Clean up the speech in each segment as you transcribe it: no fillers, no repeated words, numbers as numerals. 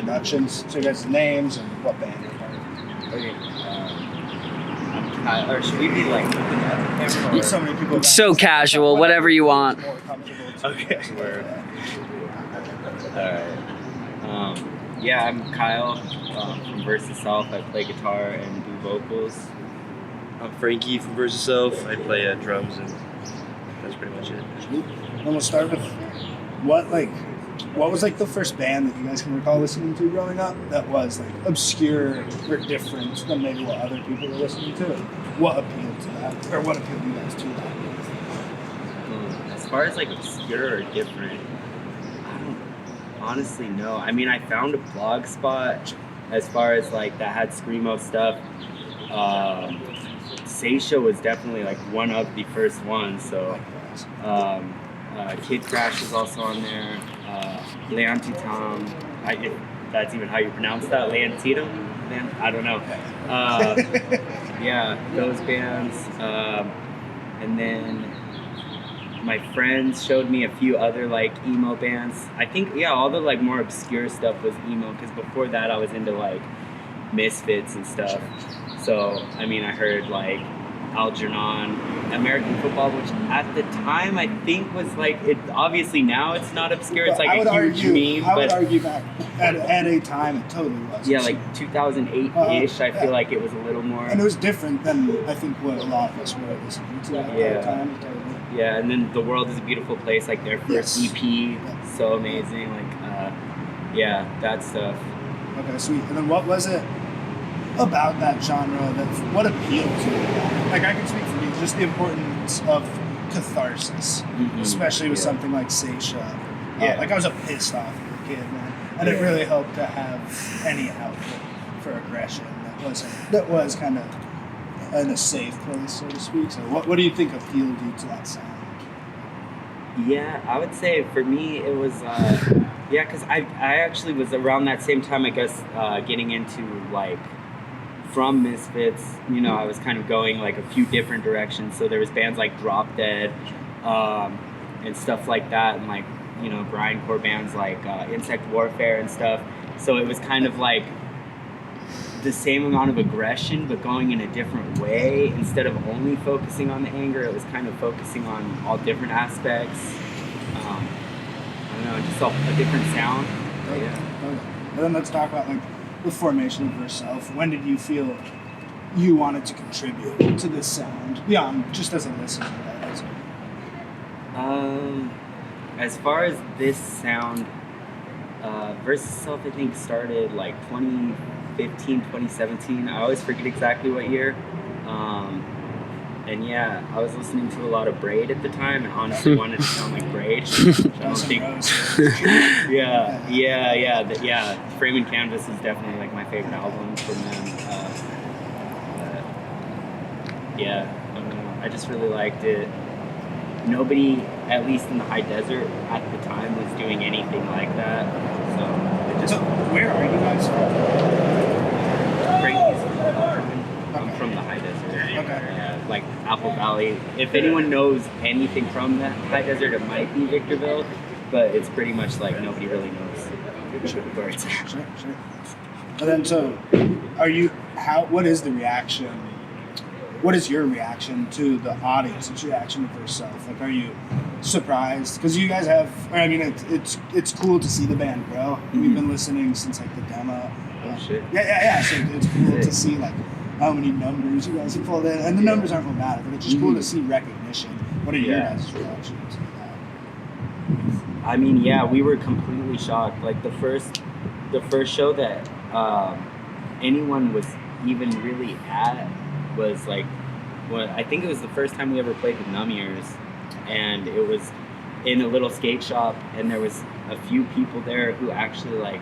introductions, so you guys' names and what band you're part of. Okay. I'm Kyle. Or should we be like looking at the camera? Or? So many people. So casual, whatever you want. Okay. Word. Alright. Yeah, I'm Kyle from Versus Self. I play guitar and do vocals. I'm Frankie from Versus Self. I play drums, and that's pretty much it. And we'll start with what was like the first band that you guys can recall listening to growing up that was like obscure or different than maybe what other people were listening to? What appealed to that, or what appealed you guys to that? As far as like obscure or different, I don't honestly know. I mean, I found a blog spot as far as like that had screamo stuff. Saetia was definitely like one of the first ones. So Kid Crash was also on there. Leantitam, if that's even how you pronounce that. Leantitam? I don't know. Yeah, those bands. And then my friends showed me a few other like emo bands. I think, yeah, all the like more obscure stuff was emo, because before that I was into like Misfits and stuff. So, I mean, I heard like Algernon, American Football, which at the time I think was like, it obviously now it's not obscure, it's like a huge meme. I would argue back at a time it totally was. Yeah, like 2008-ish, I feel like it was a little more. And it was different than I think what a lot of us were listening to at that time. Totally. Yeah, and then The World is a Beautiful Place, like their first EP, so amazing, like, yeah, that stuff. Okay, sweet. And then what was it about that genre what appealed to you? Like, I can speak for me, just the importance of catharsis, especially with something like Saetia. Like, I was a pissed off little kid, man, and it really helped to have any outlet for aggression that was kind of in a safe place, so to speak. So what do you think appealed you to that sound? Yeah, I would say for me it was, because I actually was around that same time, I guess, getting into like, from Misfits, you know, I was kind of going like a few different directions. So there was bands like Drop Dead and stuff like that, and like, you know, grindcore bands like Insect Warfare and stuff. So it was kind of like the same amount of aggression, but going in a different way. Instead of only focusing on the anger, it was kind of focusing on all different aspects. I don't know, just a different sound. Okay. And then let's talk about like the formation of yourself. When did you feel you wanted to contribute to this sound beyond just as a listener? As far as this sound, Versus Self, I think started like 2015, 2017. I always forget exactly what year. And yeah, I was listening to a lot of Braid at the time, and honestly wanted to sound like Braid. I don't think. Yeah. Frame and Canvas is definitely like my favorite album from them. I just really liked it. Nobody, at least in the high desert at the time, was doing anything like that. So where are you guys from? I'm from the high desert. Okay. Like Apple Valley. If anyone knows anything from the high desert, it might be Victorville, but it's pretty much like nobody really knows where it's at. Sure. And then, so, what is the reaction? What is your reaction to the audience's reaction to yourself? Like, are you surprised? Because you guys have, I mean, it's cool to see the band grow. We've been listening since like the demo. Oh shit. Yeah. So it's cool to see like how many numbers you guys have pulled in, and the numbers aren't what matter, but it's just cool to see recognition. What are your guys' reactions to that? I mean, yeah, we were completely shocked. Like the first show that anyone was even really at was like, I think it was the first time we ever played with Numb Ears, and it was in a little skate shop, and there was a few people there who actually like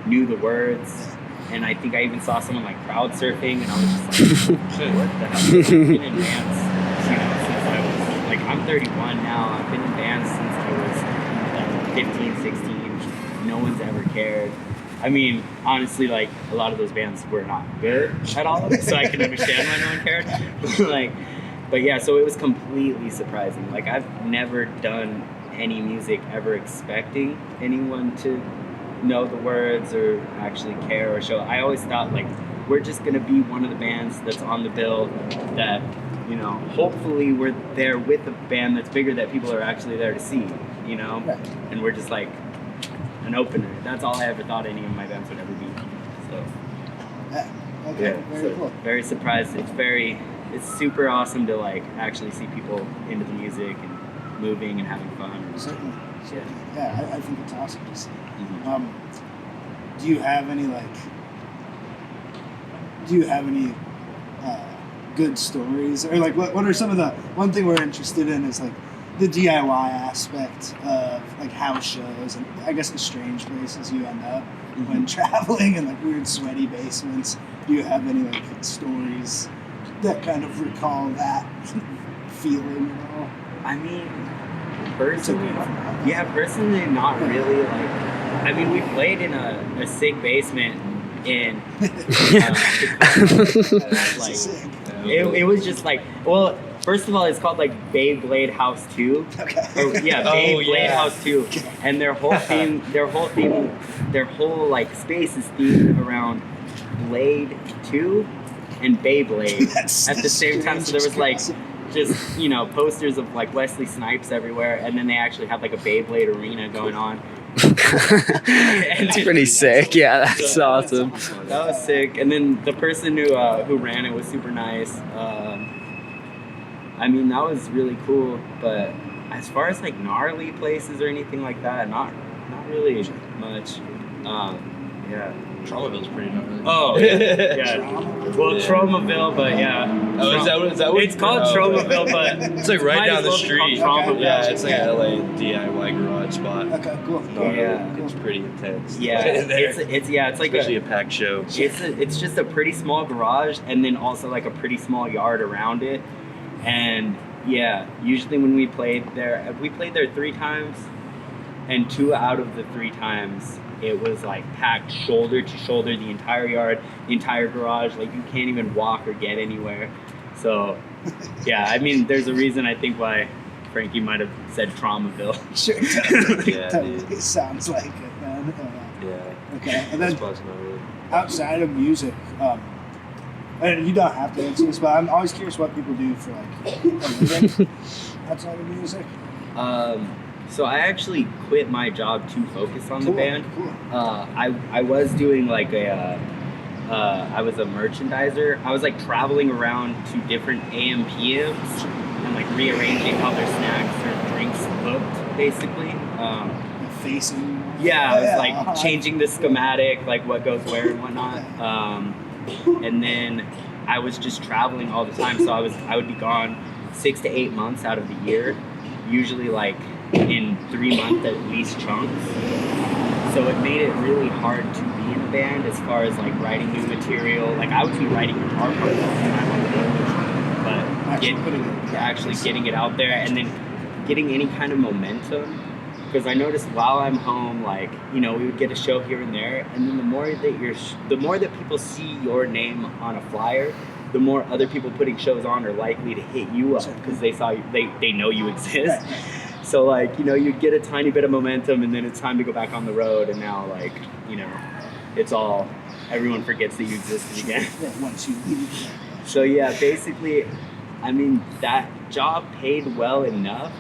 knew the words. And I think I even saw someone like crowd surfing, and I was just like, what the hell? I've been in bands, you know, since I was, like, I'm 31 now. I've been in bands since I was 15, 16. No one's ever cared. I mean, honestly, like, a lot of those bands were not good at all, so I can understand why no one cared. But yeah, so it was completely surprising. Like, I've never done any music ever expecting anyone to know the words or actually care or show. I always thought like we're just gonna be one of the bands that's on the bill that, you know, hopefully we're there with a band that's bigger that people are actually there to see, you know? Right. And we're just like an opener. That's all I ever thought any of my bands would ever be. So Yeah. Okay. Very so cool. very surprised. It's super awesome to like actually see people into the music and moving and having fun. Certainly. Yeah. Yeah, I think it's awesome to see. Mhm. Do you have any good stories, or like what are some of the one thing we're interested in is like the DIY aspect of like house shows and I guess the strange places you end up when traveling and like weird sweaty basements. Do you have any like stories that kind of recall that feeling at all? I mean, personally, not really. Like, I mean, we played in a sick basement in like it was just like, well, first of all, it's called like Beyblade House 2. Okay. Beyblade House 2, and their whole like space is themed around Blade 2 and Beyblade at the same time. So there was like just, you know, posters of like Wesley Snipes everywhere, and then they actually had like a Beyblade arena going on. It's pretty sick. Yeah, that's awesome. That was sick. And then the person who ran it was super nice. I mean, that was really cool. But as far as like gnarly places or anything like that, not really much. Yeah. Traumaville's pretty gnarly. Oh, yeah. Well, Traumaville, but yeah. Oh, is that what it's called? Traumaville, but it's like right down the street. Traumaville. Yeah, it's like a LA DIY garage spot. Okay, cool. Yeah. It's pretty intense. Yeah, it's like especially a packed show. It's just a pretty small garage, and then also like a pretty small yard around it. And yeah, usually when we played there 3 times, and 2 out of the 3 times it was like packed shoulder to shoulder, the entire yard, the entire garage. Like you can't even walk or get anywhere. So yeah, I mean, there's a reason I think why Frankie might have said Traumaville. Sure, totally sounds like it, man. Yeah. Okay, and then Spot's not really. outside of music, and you don't have to answer this, but I'm always curious what people do for like a living outside of music. So I actually quit my job to focus on the band. Cool. I was doing like I was a merchandiser. I was like traveling around to different AMPMs and like rearranging how their snacks or drinks looked, basically. Facing. Yeah, I was like changing the schematic, like what goes where and whatnot. And then I was just traveling all the time, so I would be gone 6 to 8 months out of the year, usually like in 3 month at least chunks. So it made it really hard to be in a band as far as like writing new material. Like I would be writing guitar parts all the time on the road, but actually getting it out there and then getting any kind of momentum. Because I noticed while I'm home, like, you know, we would get a show here and there, and then the more that people see your name on a flyer, the more other people putting shows on are likely to hit you up because they know you exist. So like, you know, you get a tiny bit of momentum, and then it's time to go back on the road, and now like, you know, everyone forgets that you existed again. Once you leave. So yeah, basically, I mean, that job paid well enough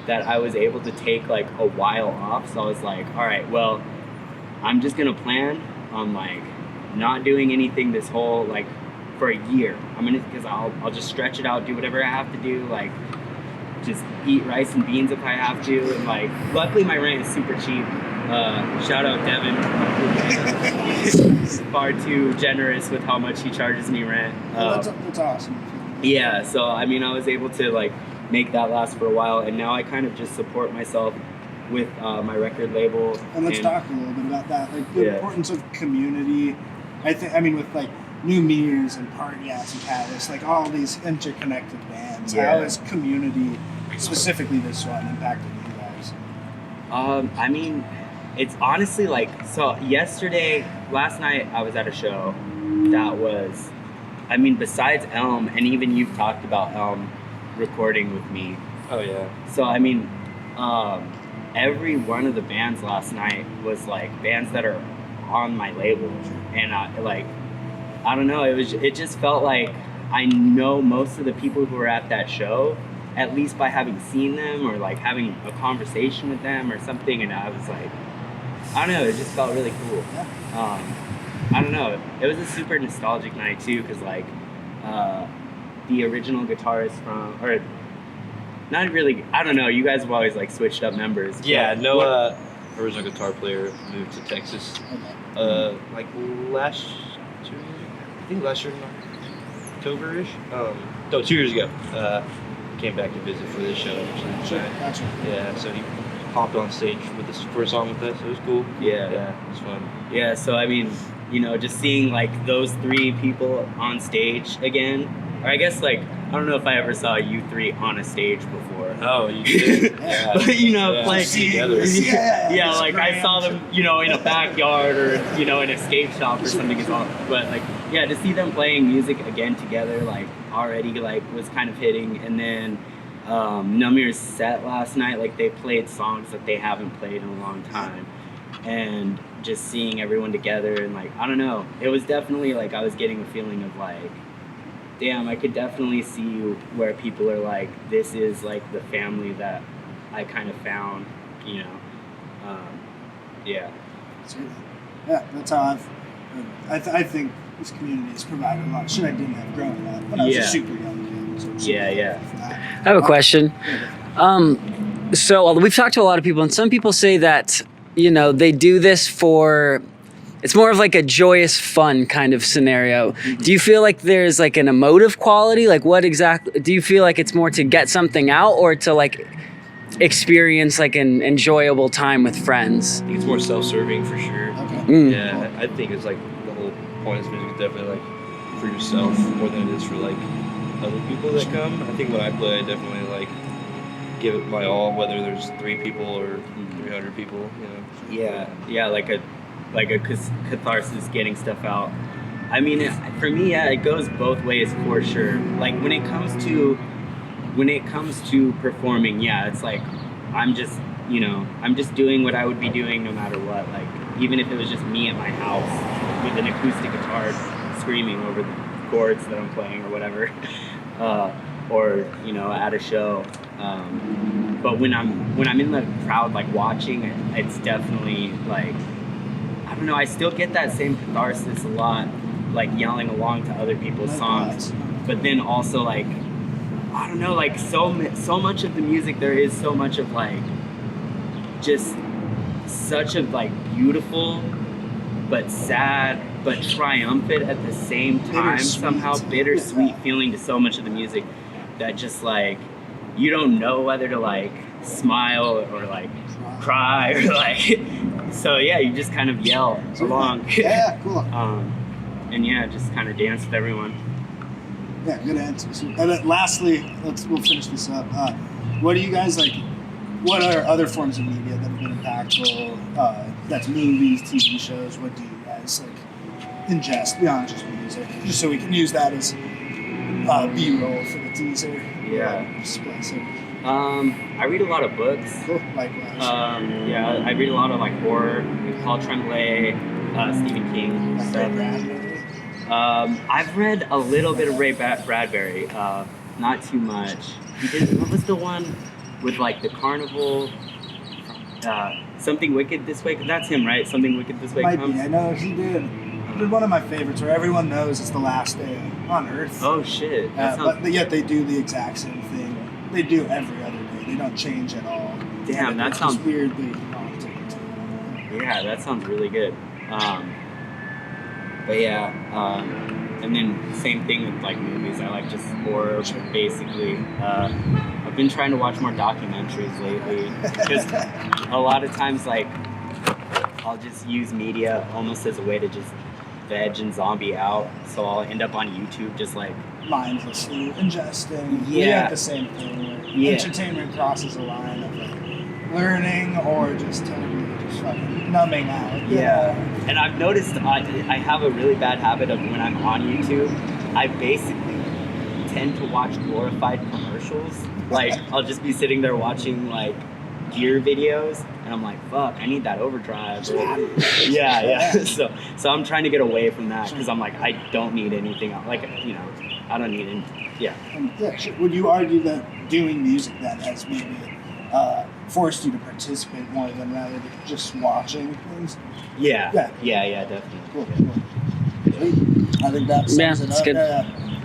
that I was able to take like a while off. So I was like, all right, well, I'm just gonna plan on like not doing anything this whole like for a year. Because I'll just stretch it out, do whatever I have to do, like just eat rice and beans if I have to. And like, luckily my rent is super cheap. Shout out Devin. He's far too generous with how much he charges me rent. That's awesome. Yeah, so I mean, I was able to like make that last for a while, and now I kind of just support myself with my record label. And let's talk a little bit about that, like the importance of community. I mean, with like New Mirrors and Party Ass and Catalyst, like all these interconnected bands. Yeah. How has community, specifically this one, impacted you guys? I mean, it's honestly like, so last night I was at a show that was, I mean, besides Elm, and even you've talked about Elm recording with me. Oh yeah. So I mean, every one of the bands last night was like bands that are on my label, and I don't know, it just felt like I know most of the people who were at that show, at least by having seen them or like having a conversation with them or something, and I was like, I don't know, it just felt really cool. I don't know, it was a super nostalgic night too, because like the original guitarist or not really, I don't know, you guys have always like switched up members. Yeah, original guitar player moved to Texas like last year, I think last year in October-ish. No, 2 years ago. Came back to visit for this show. Gotcha. Yeah, so he hopped on stage with us for a song with us. It was cool. Yeah, it was fun. Yeah, so I mean, you know, just seeing like those three people on stage again, or I guess like, I don't know if I ever saw you three on a stage before. Oh, you did? Yeah. But you know, yeah, like, together. yeah, like I saw them, you know, in a backyard or, you know, in a skate shop or something as well. But like, yeah, to see them playing music again together, like already like was kind of hitting. And then Namir's set last night, like they played songs that they haven't played in a long time. And just seeing everyone together and like, I don't know, it was definitely like I was getting a feeling of like, damn, I could definitely see where people are like, this is like the family that I kind of found, you know. Yeah. Yeah, that's how I think this community has provided a lot of shit I didn't have growing up when I was a super young kid. So I'm super thankful for that. I have a question. So we've talked to a lot of people, and some people say that, you know, they do this for, it's more of like a joyous, fun kind of scenario. Mm-hmm. Do you feel like there's like an emotive quality? Like what exactly, do you feel like it's more to get something out or to like experience like an enjoyable time with friends? I think it's more self-serving for sure. Okay. Yeah, I think it's like the whole point of this music is definitely like for yourself more than it is for like other people that come. I think when I play, I definitely like give it my all, whether there's 3 people or 300 people, you know. Yeah, like a catharsis, getting stuff out. I mean, for me, yeah, it goes both ways for sure. Like when it comes to performing, yeah, it's like I'm just doing what I would be doing no matter what. Like even if it was just me at my house with an acoustic guitar screaming over the chords that I'm playing or whatever, or you know, at a show. But when I'm in the crowd, like watching, it's definitely like, I don't know, I still get that same catharsis a lot, like yelling along to other people's songs. But then also like, I don't know, like so much of the music, there is so much of like, just such a like beautiful, but sad, but triumphant at the same time, somehow bittersweet feeling to so much of the music that just like, you don't know whether to like smile or like cry or like, so yeah, you just kind of yell along. Yeah, cool. And yeah, just kind of dance with everyone. Yeah, good answers. And then lastly, we'll finish this up. What do you guys like? What are other forms of media that have been impactful? That's movies, TV shows. What do you guys like ingest beyond just music? Just so we can use that as B-roll for the teaser. Yeah. I read a lot of books. Cool. Likewise. Yeah, I read a lot of like horror, Paul Tremblay, Stephen King stuff. I've read a little bit of Ray Bradbury, not too much. He did. What was the one with like the carnival? Something Wicked This Way. That's him, right? Something Wicked This Way Might Comes. be. I know he did. He did one of my favorites where everyone knows it's the last day on Earth. Oh shit! But yet they do the exact same thing. They do every other day. They don't change at all. Damn, that sounds weirdly. Yeah, that sounds really good. But yeah, and then same thing with like movies. I like just horror, basically. I've been trying to watch more documentaries lately because a lot of times like I'll just use media almost as a way to just veg and zombie out. So I'll end up on YouTube just like mindlessly ingesting. Yeah. We have the same thing where entertainment crosses a line of like learning or just totally just fucking numbing out. Yeah. And I've noticed I have a really bad habit of when I'm on YouTube, I basically tend to watch glorified commercials. Like I'll just be sitting there watching like gear videos, and I'm like, fuck, I need that overdrive. Yeah. So I'm trying to get away from that because I'm like, I don't need anything else. Like, you know, I don't need anything. Yeah. Yeah, sure. Would you argue that doing music then has maybe forced you to participate more than rather than just watching things? Yeah, definitely. Cool. I think that sums it that's up. good. Yeah.